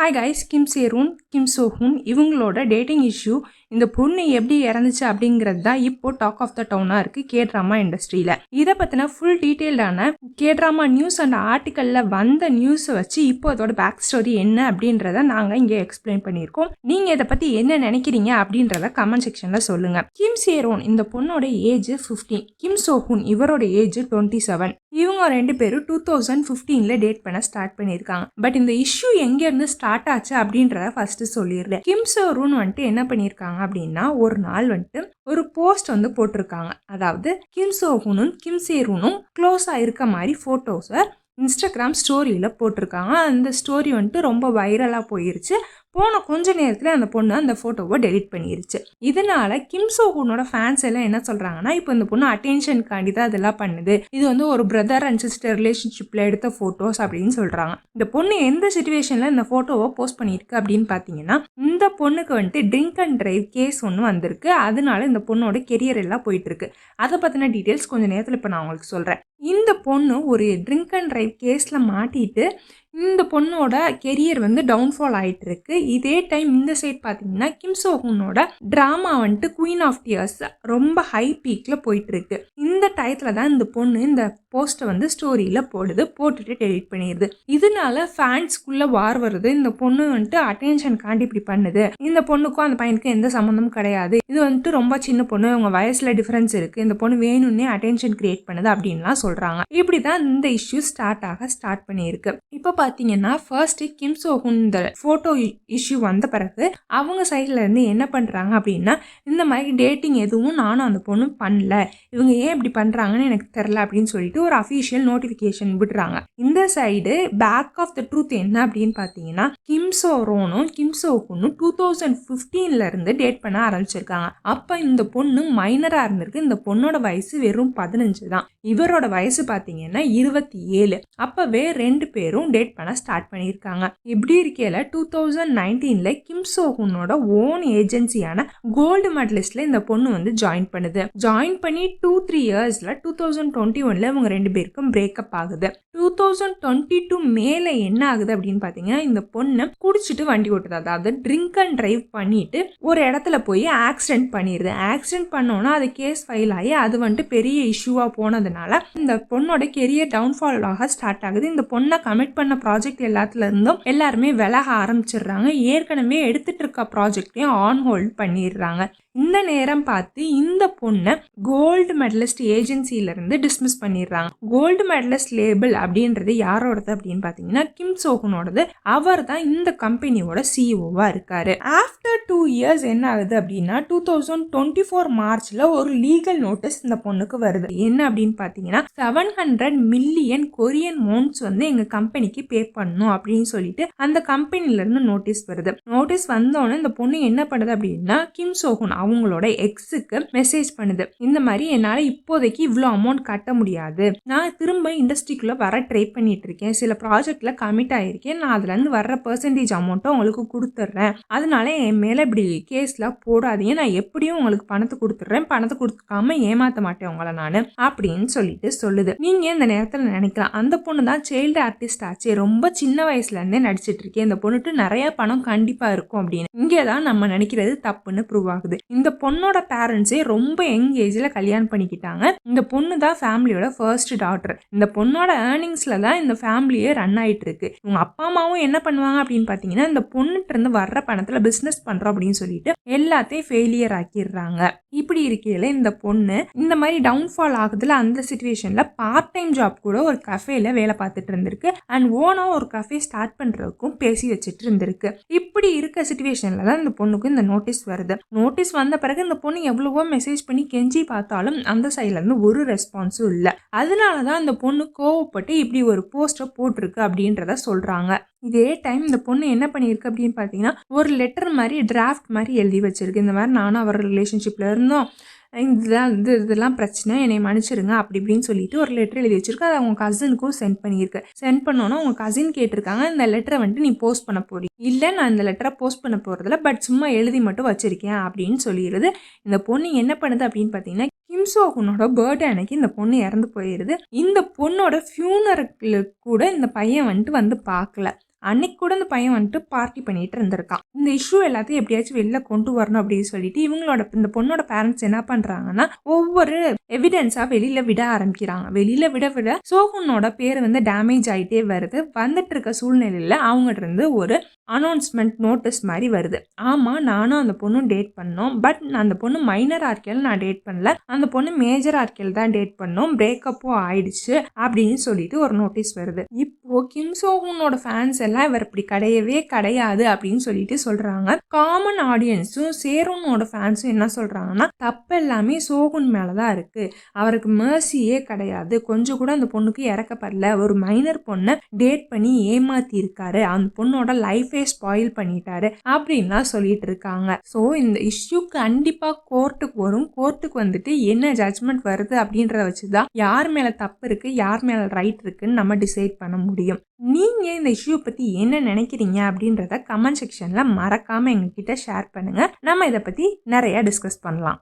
Hi guys, கிம் சேரூன், கிம் சோஹூன் இவங்களோட dating issue, இந்த பொண்ணு எப்படி இறந்துச்சு அப்படிங்கிறது தான் இப்போ டாக் ஆஃப் த டவுனாக இருக்குது கே ட்ராமா இண்டஸ்ட்ரியில். இதை பற்றின ஃபுல் டீட்டெயில்டான கே ட்ராமா நியூஸ் அண்ட் ஆர்டிக்கலில் வந்த நியூஸை வச்சு இப்போ அதோட பேக் ஸ்டோரி என்ன அப்படின்றத நாங்கள் இங்கே எக்ஸ்பிளைன் பண்ணியிருக்கோம். நீங்கள் இதை பற்றி என்ன நினைக்கிறீங்க அப்படின்றத கமெண்ட் செக்ஷனில் சொல்லுங்கள். கிம் சேரோன் இந்த பொண்ணோட ஏஜ் 15, கிம் சோஹூன் இவரோட ஏஜ் 27. இவங்க ரெண்டு பேரும் 2015 டேட் பண்ண ஸ்டார்ட் பண்ணியிருக்காங்க. பட் இந்த இஷ்யூ எங்கேருந்து ஸ்டார்ட் ஆச்சு அப்படின்றத ஃபர்ஸ்ட் சொல்லிடுறேன். கிம் சோரூன் வந்துட்டு என்ன பண்ணியிருக்காங்க அப்படின்னா, ஒரு நாள் வந்துட்டு ஒரு போஸ்ட் வந்து போட்டிருக்காங்க. அதாவது கிம் சோஹூனும் கிம் சேரூனும் க்ளோஸாக இருக்க மாதிரி ஃபோட்டோஸை இன்ஸ்டாகிராம் ஸ்டோரியில் போட்டிருக்காங்க. அந்த ஸ்டோரி வந்துட்டு ரொம்ப வைரலாக போயிருச்சு. போன கொஞ்ச நேரத்தில் அந்த பொண்ணு அந்த ஃபோட்டோவை டெலிட் பண்ணிருச்சு. இதனால கிம் சோஹூனோட ஃபேன்ஸ் எல்லாம் என்ன சொல்கிறாங்கன்னா, இப்போ இந்த பொண்ணு அட்டென்ஷனுக்காண்டி தான் அதெல்லாம் பண்ணுது, இது வந்து ஒரு பிரதர் அண்ட் சிஸ்டர் ரிலேஷன்ஷிப்பில் எடுத்த ஃபோட்டோஸ் அப்படின்னு சொல்கிறாங்க. இந்த பொண்ணு எந்த சிச்சுவேஷனில் இந்த ஃபோட்டோவை போஸ்ட் பண்ணியிருக்கு அப்படின்னு பார்த்தீங்கன்னா, இந்த பொண்ணுக்கு வந்துட்டு ட்ரிங்க் அண்ட் டிரைவ் கேஸ் ஒன்று வந்திருக்கு. அதனால இந்த பொண்ணோட கெரியர் எல்லாம் போயிட்டு இருக்கு. அதை பற்றின டீட்டெயில்ஸ் கொஞ்சம் நேரத்தில் இப்போ நான் உங்களுக்கு சொல்கிறேன். இந்த பொண்ணு ஒரு ட்ரிங்க் அண்ட் டிரைவ் கேஸில் மாட்டிட்டு இந்த பொண்ணோட கெரியர் வந்து டவுன்ஃபால் ஆகிட்டு இருக்கு. இதே டைம் இந்த சைட் பார்த்தீங்கன்னா கிம் சோஹூனோட ட்ராமா வந்துட்டு குயின் ஆஃப் டியர்ஸ் ரொம்ப ஹை பீக்கில் போயிட்டு இருக்கு. இந்த டயத்தில் தான் இந்த பொண்ணு இந்த போஸ்ட்டை வந்து ஸ்டோரியில் போட்டுட்டு டெலிட் பண்ணிடுது. இதனால ஃபேன்ஸ்குள்ளே வார் வருது. இந்த பொண்ணு வந்துட்டு அட்டென்ஷனுக்காண்டி இப்படி பண்ணுது, இந்த பொண்ணுக்கும் அந்த பையனுக்கும் எந்த சம்மந்தமும் கிடையாது, இது வந்துட்டு ரொம்ப சின்ன பொண்ணு, அவங்க வயசில் டிஃப்ரென்ஸ் இருக்குது, இந்த பொண்ணு வேணும்னே அட்டென்ஷன் கிரியேட் பண்ணுது அப்படின்லாம் சொல்கிறாங்க. இப்படி தான் இந்த இஷ்யூ ஸ்டார்ட் பண்ணியிருக்கு. இப்போ பார்த்தீங்கன்னா ஃபர்ஸ்ட் கிம் சோஹூன் இந்த ஃபோட்டோ இஷ்யூ வந்த பிறகு அவங்க சைடில் இருந்து என்ன பண்ணுறாங்க அப்படின்னா, இந்த மாதிரி டேட்டிங் எதுவும் நானும் அந்த பொண்ணு பண்ணல, இவங்க ஏன் இப்படி பண்ணுறாங்கன்னு எனக்கு தெரில அப்படின்னு சொல்லிட்டு ஒரு அஃபிஷியல் நோட்டிஃபிகேஷன் விடுறாங்க. இந்த side back of the truth என்ன அப்படின்னு பார்த்தீங்கன்னா, கிம் சோரோனும் கிம் சோஹூனும் 2015 இருந்து டேட் பண்ண ஆரம்பிச்சிருக்காங்க. அப்போ இந்த பொண்ணு மைனராக இருந்திருக்கு. இந்த பொண்ணோட வயசு வெறும் 15 தான். இவரோட வயசு பார்த்தீங்கன்னா 27. அப்பவே ரெண்டு பேரும் டேட் பண்ண ஸ்டார்ட் பண்ணியிருக்காங்க. இப்படி இருக்கையில 2019 கிம் சோஹூனோட ஓன் ஏஜென்சியான கோல்டு மெடலிஸ்ட்ல இந்த பொண்ணு வந்து ஜாயின் பண்ணுது. ஜாயின் பண்ணி 2-3 இயர்ஸ்ல 2021 இவங்க ரெண்டு பேருக்கும் பிரேக்கப் ஆகுது. 2022 மேல என்ன ஆகுது அப்படின்னு பாத்தீங்கன்னா, இந்த பொண்ணு குடிச்சிட்டு வண்டி ஓட்டுது. அதாவது ட்ரிங்க் அண்ட் டிரைவ் பண்ணிட்டு ஒரு இடத்துல போய் ஆக்சிடென்ட் பண்ணிடுது. ஆக்சிடென்ட் பண்ணோன்னா அது கேஸ் ஃபைல் ஆகி அது வந்துட்டு பெரிய இஷ்யூவா போனதுனால இந்த பொண்ணோட கெரியர் டவுன்ஃபால் ஆக ஸ்டார்ட் ஆகுது. இந்த பொண்ணை கமிட் பண்ண ப்ராஜெக்ட் எல்லாத்துல இருந்தும் எல்லாருமே விலக ஆரம்பிச்சிடுறாங்க. ஏற்கனவே எடுத்துட்டு இருக்க ப்ராஜெக்டையும் ஆன் ஹோல்ட் பண்ணிடுறாங்க. இந்த நேரம் பார்த்து இந்த பொண்ணை கோல்டு மெடலிஸ்ட் ஏஜென்சில இருந்து டிஸ்மிஸ் பண்ணிடுறாங்க. கோல்டு மெடலிஸ்ட் லேபிள் அப்படின்றது யாரோடது அப்படின்னு பார்த்தீங்கன்னா, கிம் சோஹூனோடது. அவர் தான் இந்த கம்பெனியோட சிஇஓவா இருக்காரு. ஆஃப்டர் 2 இயர்ஸ் என்ன ஆகுது அப்படின்னா, 2024 மார்ச்ல ஒரு லீகல் நோட்டீஸ் இந்த பொண்ணுக்கு வருது. என்ன அப்படின்னு பார்த்தீங்கன்னா, 700 மில்லியன் கொரியன் மோன்ஸ் வந்து எங்க கம்பெனிக்கு பே பண்ணணும் அப்படின்னு சொல்லிட்டு அந்த கம்பெனில இருந்து நோட்டீஸ் வருது. நோட்டீஸ் வந்தோடனே இந்த பொண்ணு என்ன பண்ணுது அப்படின்னா, கிம் சோஹூன் அவங்களோட எக்ஸுக்கு மெசேஜ் பண்ணுது. இந்த மாதிரி என்னால் இப்போதைக்கு இவ்வளோ அமௌண்ட் கட்ட முடியாது, நான் திரும்ப இண்டஸ்ட்ரிக்குள்ள வர ட்ரை பண்ணிட்டு இருக்கேன், சில ப்ராஜெக்ட்ல கமிட் ஆயிருக்கேன், நான் அதுல இருந்து வர்ற பெர்சன்டேஜ் அமௌண்ட்டை உங்களுக்கு கொடுத்துட்றேன், அதனால என் மேல இப்படி கேஸ்ல போடாதீங்க, நான் எப்படியும் உங்களுக்கு பணத்தை கொடுத்துட்றேன், பணத்தை கொடுக்காம ஏமாத்த மாட்டேன் உங்களை நான் அப்படின்னு சொல்லிட்டு சொல்லுது. நீங்க இந்த நேரத்தில் நினைக்கலாம், அந்த பொண்ணு தான் சைல்டு ஆர்டிஸ்ட் ஆச்சு, ரொம்ப சின்ன வயசுல இருந்தே நடிச்சிட்டு இருக்கேன், இந்த பொண்ணுட்டு நிறைய பணம் கண்டிப்பா இருக்கும் அப்படின்னு. இங்கேதான் நம்ம நினைக்கிறது தப்புன்னு ப்ரூவ் ஆகுது. இந்த பொண்ணோட பேரண்ட்ஸே ரொம்ப யங் ஏஜ்ல கல்யாணம் பண்ணிக்கிட்டாங்க. இந்த பொண்ணு தான் ஃபேமிலியோட ஃபர்ஸ்ட் டாட்டர். இந்த பொண்ணோட ஏர்னிங்ஸ்ல தான் இந்த ஃபேமிலியே ரன் ஆயிட்டு இருக்கு. உங்க அப்பா அம்மாவும் என்ன பண்ணுவாங்க அப்படின்னு பாத்தீங்கன்னா, இந்த பொண்ணுட்டு இருந்து வர்ற பணத்துல பிசினஸ் பண்றோம் அப்படின்னு சொல்லிட்டு எல்லாத்தையும் ஃபெயிலியர் ஆக்கிடுறாங்க. இப்படி இருக்கையில இந்த பொண்ணு இந்த மாதிரி டவுன்ஃபால் ஆகுதுல, அந்த சிச்சுவேஷன்ல பார்ட் டைம் ஜாப் கூட ஒரு கஃபேல வேலை பார்த்துட்டு இருந்திருக்கு. அண்ட் ஓனா ஒரு கஃபே ஸ்டார்ட் பண்றதுக்கும் பேசி வச்சுட்டு இருந்திருக்கு. இப்படி இருக்க சிச்சுவேஷன்ல தான் இந்த பொண்ணுக்கு இந்த நோட்டீஸ் வருது. நோட்டீஸ் வந்த பிறகு இந்த பொண்ணு எவ்வளவோ மெசேஜ் பண்ணி கெஞ்சி பார்த்தாலும் அந்த சைட்ல இருந்து ஒரு ரெஸ்பான்ஸும் இல்லை. அதனாலதான் இந்த பொண்ணு கோவப்பட்டு இப்படி ஒரு போஸ்டர் போட்டிருக்கு அப்படின்றத சொல்றாங்க. இதே டைம் இந்த பொண்ணு என்ன பண்ணியிருக்கு அப்படின்னு பார்த்தீங்கன்னா, ஒரு லெட்டர் மாதிரி டிராஃப்ட் மாதிரி எழுதி வச்சிருக்கு. இந்த மாதிரி நானும் அவர் ரிலேஷன்ஷிப்ல இருந்தோம், இதெல்லாம் பிரச்சனை, என்னை மன்னிச்சிருங்க அப்படி இப்படின்னு சொல்லிட்டு ஒரு லெட்டர் எழுதி வச்சிருக்கு. அதை அவங்க கசினுக்கும் சென்ட் பண்ணியிருக்கு. சென்ட் பண்ணோன்னா அவங்க கசின் கேட்டிருக்காங்க, இந்த லெட்டரை வந்துட்டு நீ போஸ்ட் பண்ண போறீங்க? இல்லை, நான் இந்த லெட்டரை போஸ்ட் பண்ண போறதில்ல, பட் சும்மா எழுதி மட்டும் வச்சிருக்கேன் அப்படின்னு சொல்லிடுது. இந்த பொண்ணு என்ன பண்ணுது அப்படின்னு பார்த்தீங்கன்னா, கிம் சோஹூனோட பர்த்டே அன்னைக்கு இந்த பொண்ணு இறந்து போயிடுது. இந்த பொண்ணோட ஃபியூனரலுக்கு கூட இந்த பையன் வந்துட்டு வந்து பார்க்கல. அன்னைக்கு கூட அந்த பையன் வந்துட்டு பார்ட்டி பண்ணிட்டு இருந்திருக்கான். இந்த இஷ்யூ எல்லாத்தையும் எப்படியாச்சும் வெளில கொண்டு வரணும் அப்படின்னு சொல்லிட்டு இவங்களோட இந்த பொண்ணோட பேரண்ட்ஸ் என்ன பண்றாங்கன்னா ஒவ்வொரு எவிடன்ஸா வெளியில விட ஆரம்பிக்கிறாங்க. வெளியில விட விட சோகுனோட பேர் வந்து டேமேஜ் ஆயிட்டே வருது. வந்துட்டு இருக்க சூழ்நிலையில அவங்ககிட்ட இருந்து ஒரு அனௌன்ஸ்மெண்ட் நோட்டீஸ் மாதிரி வருது. ஆமா, நானும் அந்த பொண்ணும் டேட் பண்ணோம். பட் அந்த பொண்ணு மைனர் ஆர்கேல் நான் டேட் பண்ணல, அந்த பொண்ணு மேஜர் ஆர்கேல் தான் டேட் பண்ணோம், பிரேக்கப்பும் ஆயிடுச்சு அப்படின்னு சொல்லிட்டு ஒரு நோட்டீஸ் வருது. இப்போ கிம் சோகுனோட ஃபேன்ஸ் எல்லாம் இவர் இப்படி கிடையவே கிடையாது அப்படின்னு சொல்லிட்டு சொல்றாங்க. காமன் ஆடியன்ஸும் சேரோனோட ஃபேன்ஸும் என்ன சொல்றாங்கன்னா தப்பு எல்லாமே சோகுன் மேலதான் இருக்கு, அவருக்கு mercyயே கிடையாது, கொஞ்சம் கூட அந்த பொண்ணுக்கு இறக்கப்படல, ஒரு மைனர் பொண்ணை டேட் பண்ணி ஏமாத்தி இருக்காரு, அந்த பொண்ணோட லைஃபே ஸ்பாயில் பண்ணிட்டாரு அப்படின்லாம் சொல்லிட்டு இருக்காங்க. ஸோ இந்த இஷ்யூ கண்டிப்பா கோர்ட்டுக்கு வரும். கோர்ட்டுக்கு வந்துட்டு என்ன ஜட்ஜ்மெண்ட் வருது அப்படின்றத வச்சுதான் யார் மேல தப்பு இருக்கு யார் மேல ரைட் இருக்குன்னு நம்ம டிசைட் பண்ண முடியும். நீங்க இந்த இஷ்யூ பத்தி என்ன நினைக்கிறீங்க அப்படின்றத கமெண்ட் செக்ஷன்ல மறக்காம எங்ககிட்ட ஷேர் பண்ணுங்க. நம்ம இதை பத்தி நிறைய டிஸ்கஸ் பண்ணலாம்.